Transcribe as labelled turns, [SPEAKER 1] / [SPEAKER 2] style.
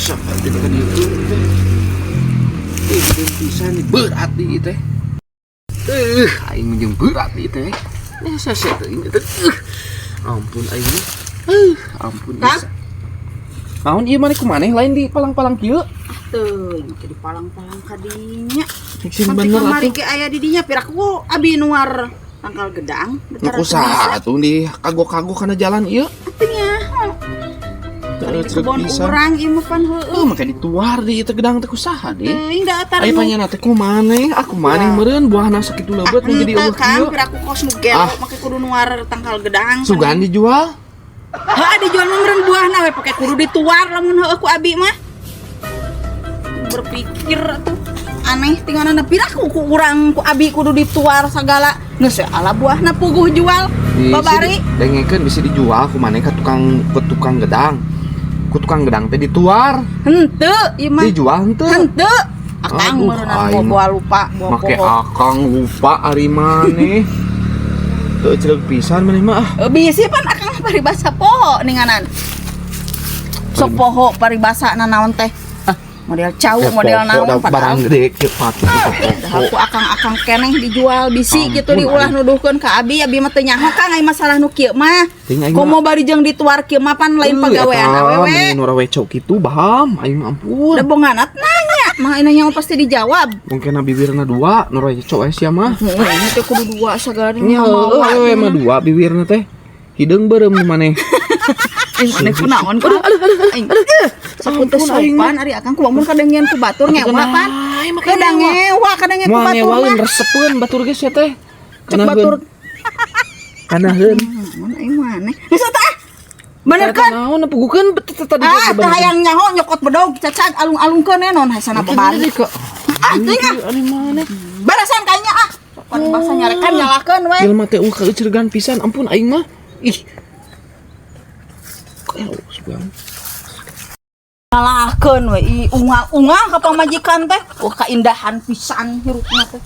[SPEAKER 1] sampai dekat itu teh. Ini bisa nih berat di teh. Aing jeung berat di teh. Saya ini teh. Ampun aing. Ampun bisa. Naon ieu maneh kumaneh lain di palang-palang kieu?
[SPEAKER 2] Teuh, di palang-palang kadinya.
[SPEAKER 1] Sing bener
[SPEAKER 2] atuh. Ke aya di dinya piraku abi nuar tangkal gedang.
[SPEAKER 1] Aku saha atuh di kagok-kagok kana jalan ieu.
[SPEAKER 2] Atunya. Dari kebon urang ieu mah pan heueuh.
[SPEAKER 1] Make dituar di teu gedang teh kusaha deh.
[SPEAKER 2] Teuing da atar.
[SPEAKER 1] Aya panjenengan teh kumaneh? Aku maneh meureun buahna sakitu leubet nu jadi eueuh kieu.
[SPEAKER 2] Piraku kos nu gelo make kudu nuar tangkal gedang.
[SPEAKER 1] Sugan dijual?
[SPEAKER 2] Heuh dijual mah meureun buahna we pake kudu dituar lamun heueuh ku abi mah. Berpikir tuh aneh tinggalna piraku ku urang ku abi kudu dituar sagala. Geus ala buahna puguh jual. Babari
[SPEAKER 1] dengekeun bisa dijual kumaneh ka tukang gedang. Ku tukang gedang teh dituar.
[SPEAKER 2] Henteu ieu mah.
[SPEAKER 1] Dijual henteu.
[SPEAKER 2] Henteu. Akang meureun bawa lupa bawa
[SPEAKER 1] make akang lupa ari maneh. Teu ceuleuh pisan maneh mah.
[SPEAKER 2] Bisi pan akang paribasa poho ninganan. Sok poho paribasana naon teh? Model cau model naon
[SPEAKER 1] barang gede kieu pati
[SPEAKER 2] aku akang keneh dijual bisi gitu diulah nuduhkeun ka abi mah teu nyaho Kang aya masalah nu kieu mah komo bari jeung dituar kieu mah pan lain pagawean awewe
[SPEAKER 1] nu raweco kitu baham aing ampun
[SPEAKER 2] da bonganat nanya mah ina nyaho pasti dijawab
[SPEAKER 1] mungkin bibirna dua nu raweco sia mah
[SPEAKER 2] ini teh kudu dua sagala
[SPEAKER 1] nya awewe mah dua bibirna teh hideung beureum nu maneh
[SPEAKER 2] Ini kunaon Kang? Aduh. Sapunteu sopan ari akang kumaha kadengian ku batur ngewa pan. Kadang ngewa ku batur.
[SPEAKER 1] Ngewaeun resepkeun batur geus ya teh.
[SPEAKER 2] Cek batur.
[SPEAKER 1] Kanaheun.
[SPEAKER 2] Mun aing maneh. Geus tah. Bener kan?
[SPEAKER 1] Naon pugukeun tadi.
[SPEAKER 2] Tah hayang nyaho nyokot bedog cacad alung-alungkeun naon hasana pabari. Teuing
[SPEAKER 1] ari maneh.
[SPEAKER 2] Barasan kayaknya Pan basa nyarekan nyalakeun we.
[SPEAKER 1] Jelema teh keuceurgan pisan ampun aing mah. Ih.
[SPEAKER 2] Nyalakeun we ungal-ungal ka pamajikan teh. Wah kaindahan pisan hirupna teh.